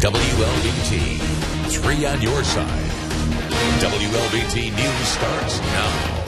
WLBT, 3 on your side. WLBT News starts now.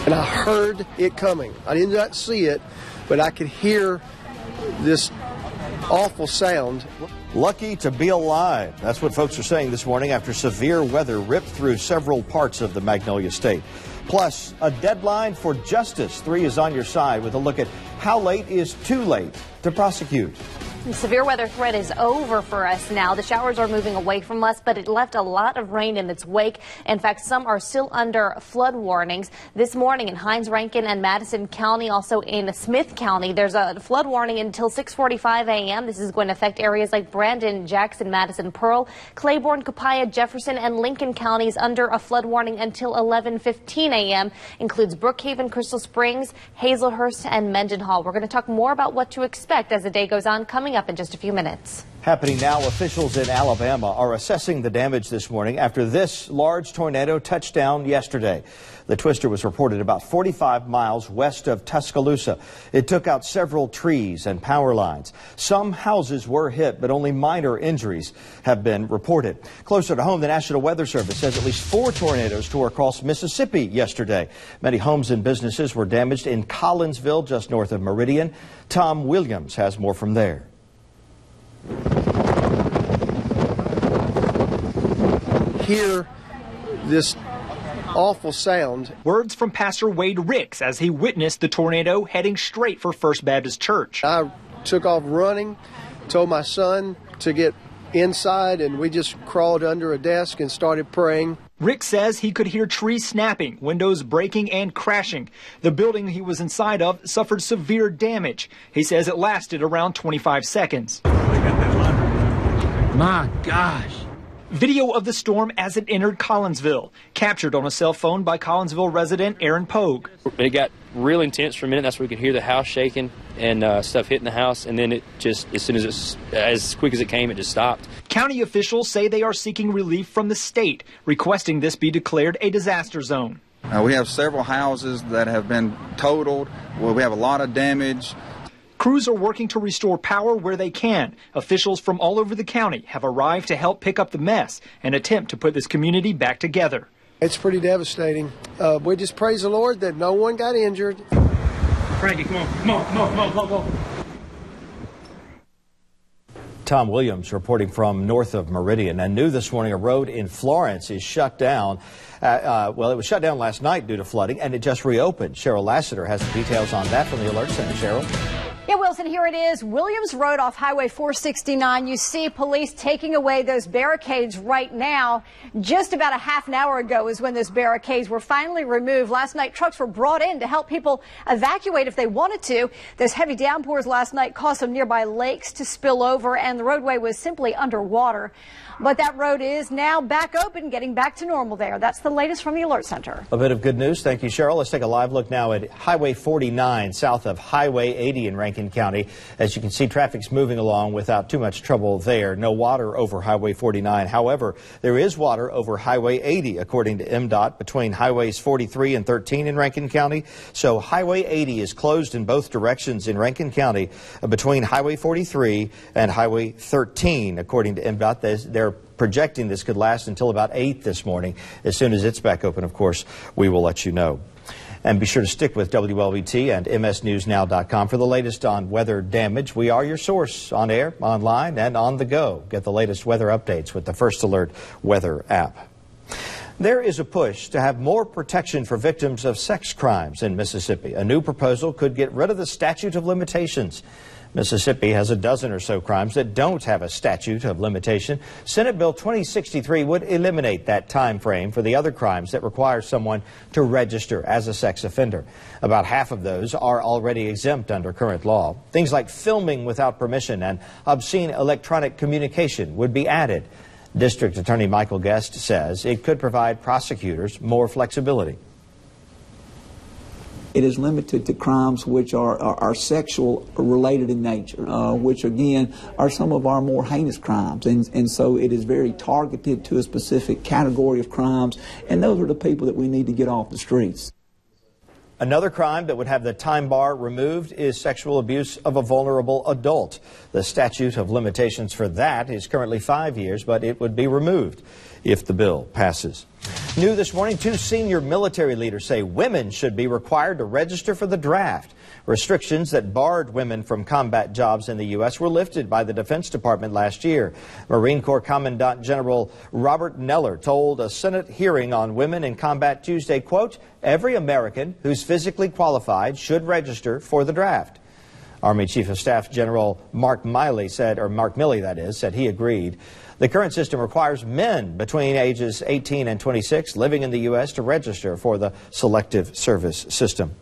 And I heard it coming. I did not see it, but I could hear this awful sound. Lucky to be alive. That's what folks are saying this morning after severe weather ripped through several parts of the Magnolia State. Plus, a deadline for justice. 3 is on your side with a look at how late is too late to prosecute. The severe weather threat is over for us now. The showers are moving away from us, but it left a lot of rain in its wake. In fact, some are still under flood warnings. This morning in Hinds, Rankin, and Madison County, also in Smith County, there's a flood warning until 6:45 a.m. This is going to affect areas like Brandon, Jackson, Madison, Pearl, Claiborne, Copiah, Jefferson, and Lincoln counties under a flood warning until 11:15 a.m. Includes Brookhaven, Crystal Springs, Hazelhurst, and Mendenhall. We're going to talk more about what to expect as the day goes on, coming up in just a few minutes. Happening now, officials in Alabama are assessing the damage this morning after this large tornado touched down yesterday. The twister was reported about 45 miles west of Tuscaloosa. It took out several trees and power lines. Some houses were hit, but only minor injuries have been reported. Closer to home, the National Weather Service says at least 4 tornadoes tore across Mississippi yesterday. Many homes and businesses were damaged in Collinsville, just north of Meridian. Tom Williams has more from there. Hear this awful sound. Words from Pastor Wade Ricks as he witnessed the tornado heading straight for First Baptist Church. I took off running, told my son to get inside, and we just crawled under a desk and started praying. Rick says he could hear trees snapping, windows breaking and crashing. The building he was inside of suffered severe damage. He says it lasted around 25 seconds. My gosh. Video of the storm as it entered Collinsville, captured on a cell phone by Collinsville resident Aaron Pogue. It got real intense for a minute. That's where we could hear the house shaking and stuff hitting the house. And then it just, as quick as it came, it just stopped. County officials say they are seeking relief from the state, requesting this be declared a disaster zone. We have several houses that have been totaled. We have a lot of damage. Crews are working to restore power where they can. Officials from all over the county have arrived to help pick up the mess and attempt to put this community back together. It's pretty devastating. We just praise the Lord that no one got injured. Frankie, come on. Tom Williams reporting from north of Meridian. And new this morning, a road in Florence is shut down. Well, it was shut down last night due to flooding, and it just reopened. Cheryl Lassiter has the details on that from the Alert Center. Cheryl? Yeah, Wilson, here it is. Williams Road off Highway 469. You see police taking away those barricades right now. Just about a half an hour ago is when those barricades were finally removed. Last night, trucks were brought in to help people evacuate if they wanted to. Those heavy downpours last night caused some nearby lakes to spill over, and the roadway was simply underwater. But that road is now back open, getting back to normal there. That's the latest from the Alert Center. A bit of good news. Thank you, Cheryl. Let's take a live look now at Highway 49 south of Highway 80 in Rankin County. As you can see, traffic's moving along without too much trouble there. No water over Highway 49. However, there is water over Highway 80, according to MDOT, between Highways 43 and 13 in Rankin County. So Highway 80 is closed in both directions in Rankin County between Highway 43 and Highway 13, according to MDOT. They're projecting this could last until about 8 this morning. As soon as it's back open, of course, we will let you know. And be sure to stick with WLBT and msnewsnow.com for the latest on weather damage. We are your source on air, online, and on the go. Get the latest weather updates with the First Alert weather app. There is a push to have more protection for victims of sex crimes in Mississippi. A new proposal could get rid of the statute of limitations. Mississippi has a dozen or so crimes that don't have a statute of limitation. Senate Bill 2063 would eliminate that time frame for the other crimes that require someone to register as a sex offender. About half of those are already exempt under current law. Things like filming without permission and obscene electronic communication would be added. District Attorney Michael Guest says it could provide prosecutors more flexibility. It is limited to crimes which are sexual related in nature, which again are some of our more heinous crimes. And so it is very targeted to a specific category of crimes, and those are the people that we need to get off the streets. Another crime that would have the time bar removed is sexual abuse of a vulnerable adult. The statute of limitations for that is currently 5 years, but it would be removed if the bill passes. New this morning, 2 senior military leaders say women should be required to register for the draft. Restrictions that barred women from combat jobs in the U.S. were lifted by the Defense Department last year. Marine Corps Commandant General Robert Neller told a Senate hearing on women in combat Tuesday, quote, "Every American who's physically qualified should register for the draft." Army Chief of Staff General Mark Milley said he agreed. The current system requires men between ages 18 and 26 living in the U.S. to register for the Selective Service System.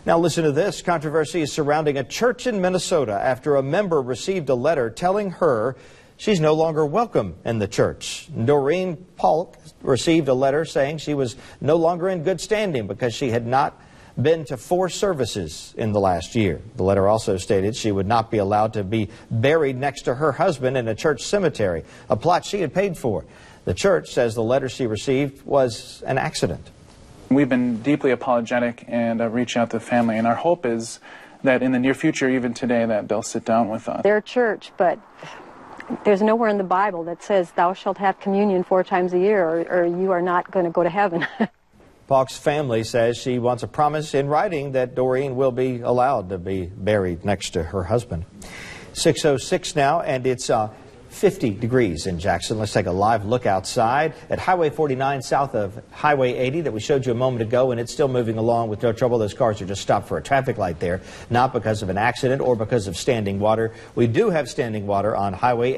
Now listen to this. Controversy is surrounding a church in Minnesota after a member received a letter telling her she's no longer welcome in the church. Doreen Polk received a letter saying she was no longer in good standing because she had not been to 4 services in the last year. The letter also stated she would not be allowed to be buried next to her husband in a church cemetery, a plot she had paid for. The church says the letter she received was an accident. We've been deeply apologetic and reached out to the family, and our hope is that in the near future, even today, that they'll sit down with us. They're a church, but there's nowhere in the Bible that says thou shalt have communion 4 times a year or you are not going to go to heaven. Polk's family says she wants a promise in writing that Doreen will be allowed to be buried next to her husband. 6:06 now, and it's 50 degrees in Jackson. Let's take a live look outside at Highway 49 south of Highway 80 that we showed you a moment ago, and it's still moving along with no trouble. Those cars are just stopped for a traffic light there, not because of an accident or because of standing water. We do have standing water on Highway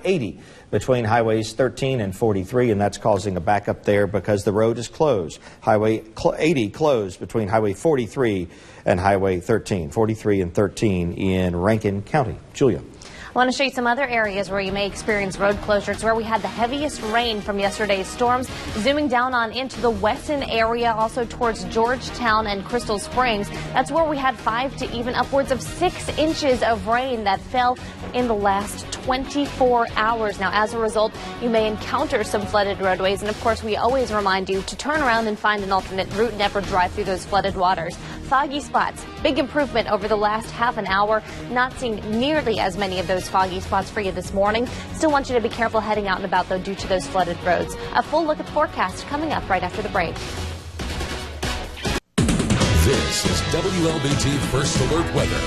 80 between Highways 13 and 43, and that's causing a backup there because the road is closed. Highway 80 closed between Highway 43 and Highway 13, 43 and 13 in Rankin County. Julia. I want to show you some other areas where you may experience road closures, where we had the heaviest rain from yesterday's storms. Zooming down on into the Weston area, also towards Georgetown and Crystal Springs. That's where we had 5 to even upwards of 6 inches of rain that fell in the last 24 hours. Now, as a result, you may encounter some flooded roadways. And of course, we always remind you to turn around and find an alternate route. Never drive through those flooded waters. Foggy spots, big improvement over the last half an hour. Not seeing nearly as many of those foggy spots for you this morning. Still want you to be careful heading out and about, though, due to those flooded roads. A full look at the forecast coming up right after the break. This is WLBT First Alert Weather.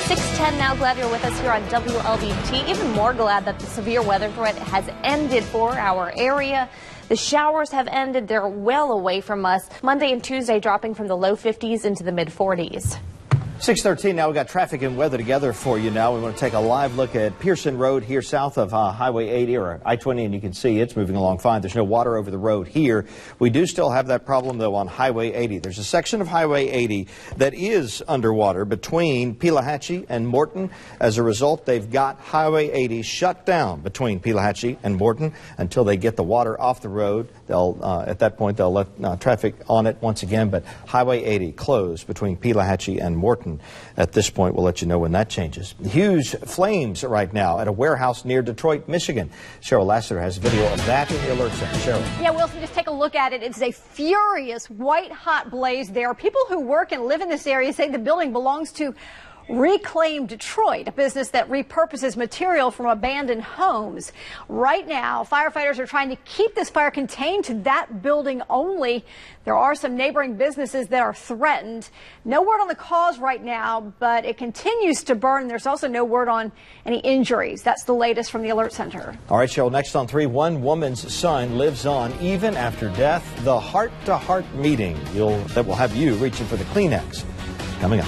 6:10 now. Glad you're with us here on WLBT. Even more glad that the severe weather threat has ended for our area. The showers have ended. They're well away from us. Monday and Tuesday dropping from the low 50s into the mid 40s. 6:13 now. We got traffic and weather together for you now. We want to take a live look at Pearson Road here south of Highway 80 or I-20, and you can see it's moving along fine. There's no water over the road here. We do still have that problem, though, on Highway 80. There's a section of Highway 80 that is underwater between Pelahatchie and Morton. As a result, they've got Highway 80 shut down between Pelahatchie and Morton until they get the water off the road. They'll at that point, they'll let traffic on it once again, but Highway 80 closed between Pelahatchie and Morton. At this point, we'll let you know when that changes. Huge flames right now at a warehouse near Detroit, Michigan. Cheryl Lassiter has video of that in the Alert Center. Cheryl. Yeah, Wilson, just take a look at it. It's a furious white-hot blaze there. People who work and live in this area say the building belongs to Reclaim Detroit, a business that repurposes material from abandoned homes. Right now, firefighters are trying to keep this fire contained to that building only. There are some neighboring businesses that are threatened. No word on the cause right now, but it continues to burn. There's also no word on any injuries. That's the latest from the Alert Center. All right, Cheryl, next on 3, one woman's son lives on even after death. The heart-to-heart meeting that will have you reaching for the Kleenex. Coming up.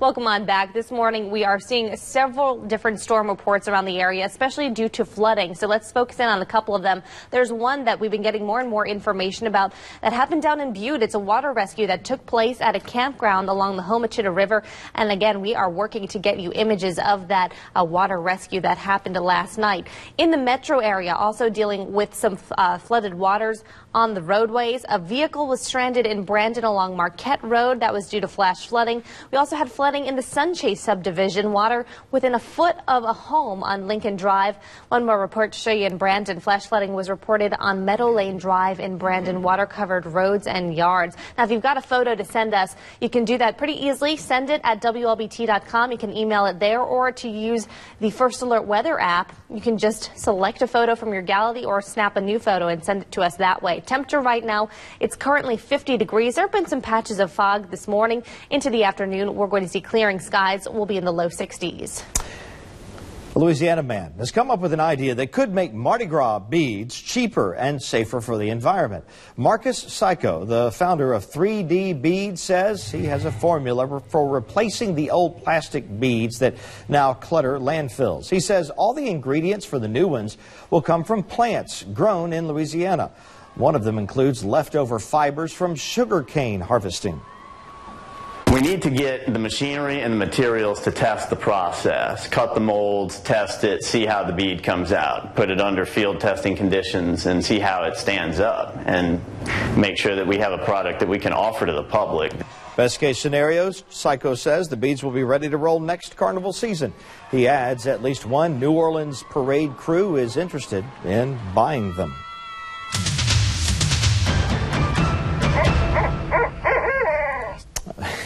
Welcome on back. This morning, we are seeing several different storm reports around the area, especially due to flooding. So let's focus in on a couple of them. There's one that we've been getting more and more information about that happened down in Butte. It's a water rescue that took place at a campground along the Homochitto River. And again, we are working to get you images of that water rescue that happened last night. In the metro area, also dealing with some flooded waters on the roadways. A vehicle was stranded in Brandon along Marquette Road. That was due to flash flooding. We also had flooding flooding in the Sunchase subdivision. Water within a foot of a home on Lincoln Drive. One more report to show you in Brandon. Flash flooding was reported on Meadow Lane Drive in Brandon. Water covered roads and yards. Now, if you've got a photo to send us, you can do that pretty easily. Send it at WLBT.com. You can email it there, or to use the First Alert Weather app, you can just select a photo from your gallery or snap a new photo and send it to us that way. Temperature right now, it's currently 50 degrees. There have been some patches of fog this morning. Into the afternoon, we're going to see clearing skies. We'll be in the low 60s. A Louisiana man has come up with an idea that could make Mardi Gras beads cheaper and safer for the environment. Marcus Psycho, the founder of 3D Beads, says he has a formula for replacing the old plastic beads that now clutter landfills. He says all the ingredients for the new ones will come from plants grown in Louisiana. One of them includes leftover fibers from sugarcane harvesting. We need to get the machinery and the materials to test the process, cut the molds, test it, see how the bead comes out, put it under field testing conditions and see how it stands up, and make sure that we have a product that we can offer to the public. Best case scenarios, Psycho says the beads will be ready to roll next carnival season. He adds at least one New Orleans parade crew is interested in buying them.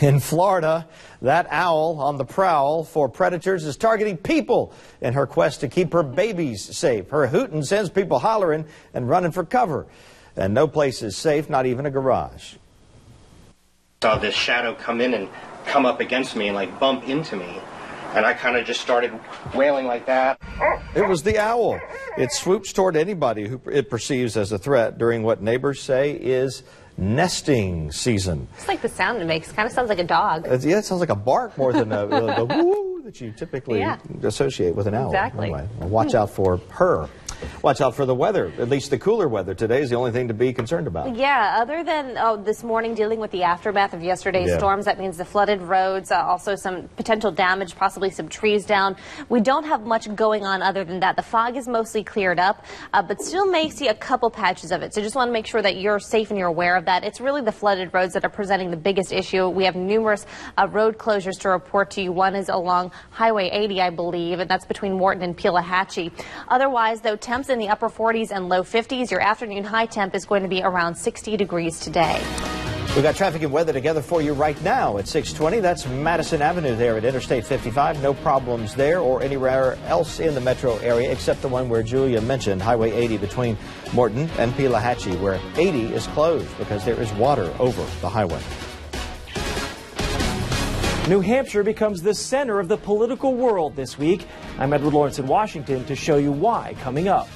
In Florida, that owl on the prowl for predators is targeting people in her quest to keep her babies safe. Her hooting sends people hollering and running for cover. And no place is safe, not even a garage. Saw this shadow come in and come up against me and like bump into me. And I kind of just started wailing like that. It was the owl. It swoops toward anybody who it perceives as a threat during what neighbors say is nesting season. It's like the sound it makes. Kind of sounds like a dog. Yeah, it sounds like a bark more than the woo that you typically associate with an owl. Exactly. Anyway, watch out for her. Watch out for the weather. At least the cooler weather today is the only thing to be concerned about. Yeah, other than this morning dealing with the aftermath of yesterday's storms, that means the flooded roads, also some potential damage, possibly some trees down. We don't have much going on other than that. The fog is mostly cleared up, but still may see a couple patches of it. So just want to make sure that you're safe and you're aware of that. It's really the flooded roads that are presenting the biggest issue. We have numerous road closures to report to you. One is along Highway 80, I believe, and that's between Morton and Pelahatchie. Otherwise, though, temps in the upper 40s and low 50s. Your afternoon high temp is going to be around 60 degrees today. We've got traffic and weather together for you right now at 6:20. That's Madison Avenue there at Interstate 55. No problems there or anywhere else in the metro area except the one where Julia mentioned, Highway 80 between Morton and Pelahatchie, where 80 is closed because there is water over the highway. New Hampshire becomes the center of the political world this week. I'm Edward Lawrence in Washington to show you why coming up.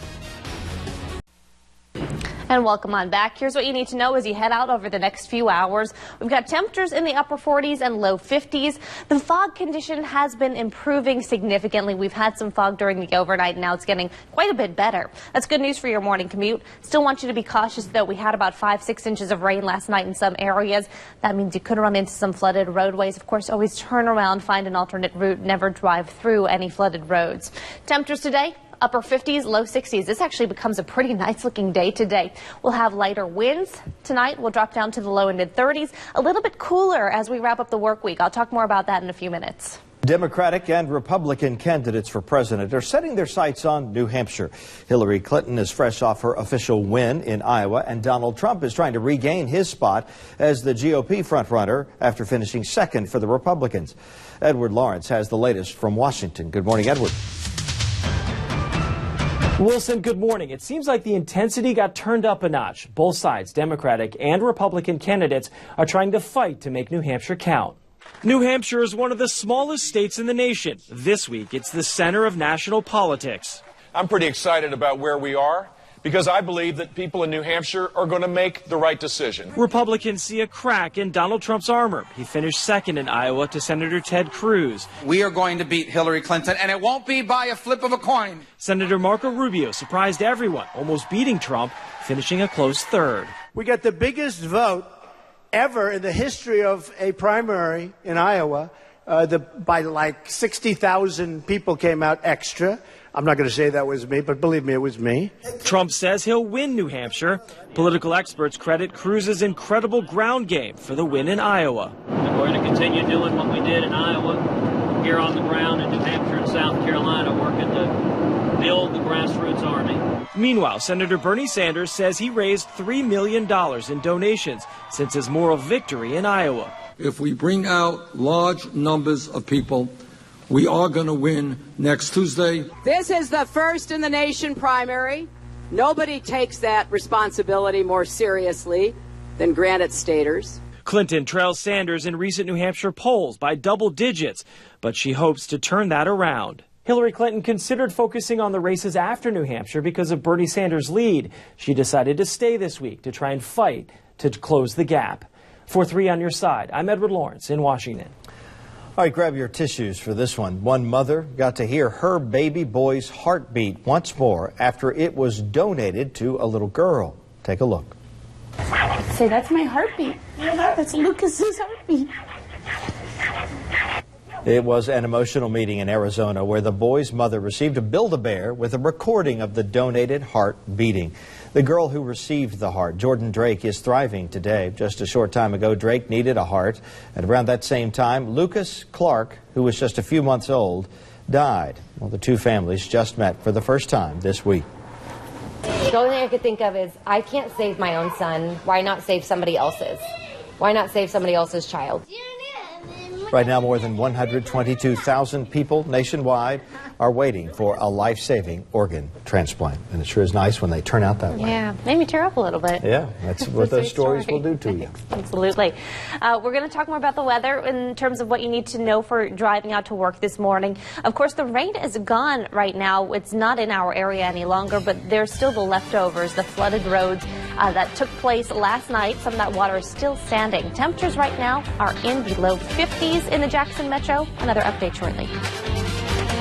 And welcome on back. Here's what you need to know as you head out over the next few hours. We've got temperatures in the upper 40s and low 50s. The fog condition has been improving significantly. We've had some fog during the overnight, and now it's getting quite a bit better. That's good news for your morning commute. Still want you to be cautious, though. We had about 5-6 inches of rain last night in some areas. That means you could run into some flooded roadways. Of course, always turn around, find an alternate route, never drive through any flooded roads. Temperatures today, upper 50s, low 60s. This actually becomes a pretty nice looking day today. We'll have lighter winds. Tonight we'll drop down to the low and mid 30s. A little bit cooler as we wrap up the work week. I'll talk more about that in a few minutes. Democratic and Republican candidates for president are setting their sights on New Hampshire. Hillary Clinton is fresh off her official win in Iowa, and Donald Trump is trying to regain his spot as the GOP frontrunner after finishing second for the Republicans. Edward Lawrence has the latest from Washington. Good morning, Edward. Wilson, good morning. It seems like the intensity got turned up a notch. Both sides, Democratic and Republican candidates, are trying to fight to make New Hampshire count. New Hampshire is one of the smallest states in the nation. This week, it's the center of national politics. I'm pretty excited about where we are because I believe that people in New Hampshire are going to make the right decision. Republicans see a crack in Donald Trump's armor. He finished second in Iowa to Senator Ted Cruz. We are going to beat Hillary Clinton, and it won't be by a flip of a coin. Senator Marco Rubio surprised everyone, almost beating Trump, finishing a close third. We got the biggest vote ever in the history of a primary in Iowa. By like 60,000 people came out extra. I'm not going to say that was me, but believe me, it was me. Trump says he'll win New Hampshire. Political experts credit Cruz's incredible ground game for the win in Iowa. We're going to continue doing what we did in Iowa, here on the ground in New Hampshire and South Carolina, working to build the grassroots army. Meanwhile, Senator Bernie Sanders says he raised $3 million in donations since his moral victory in Iowa. If we bring out large numbers of people, we are going to win next Tuesday. This is the first in the nation primary. Nobody takes that responsibility more seriously than Granite Staters. Clinton trails Sanders in recent New Hampshire polls by double digits, but she hopes to turn that around. Hillary Clinton considered focusing on the races after New Hampshire because of Bernie Sanders' lead. She decided to stay this week to try and fight to close the gap. For 3 on your side, I'm Edward Lawrence in Washington. All right, grab your tissues for this one. One mother got to hear her baby boy's heartbeat once more after it was donated to a little girl. Take a look. Say, that's my heartbeat. That's Lucas's heartbeat. It was an emotional meeting in Arizona where the boy's mother received a Build-A-Bear with a recording of the donated heart beating. The girl who received the heart, Jordan Drake, is thriving today. Just a short time ago, Drake needed a heart. And around that same time, Lucas Clark, who was just a few months old, died. Well, the two families just met for the first time this week. The only thing I could think of is, I can't save my own son. Why not save somebody else's? Why not save somebody else's child? Right now, more than 122,000 people nationwide are waiting for a life-saving organ transplant. And it sure is nice when they turn out that way. Yeah, made me tear up a little bit. Yeah, that's what those stories will do to you. Absolutely. We're going to talk more about the weather in terms of what you need to know for driving out to work this morning. Of course, the rain is gone right now. It's not in our area any longer, but there's still the leftovers, the flooded roads that took place last night. Some of that water is still standing. Temperatures right now are in the low 50s in the Jackson Metro. Another update shortly.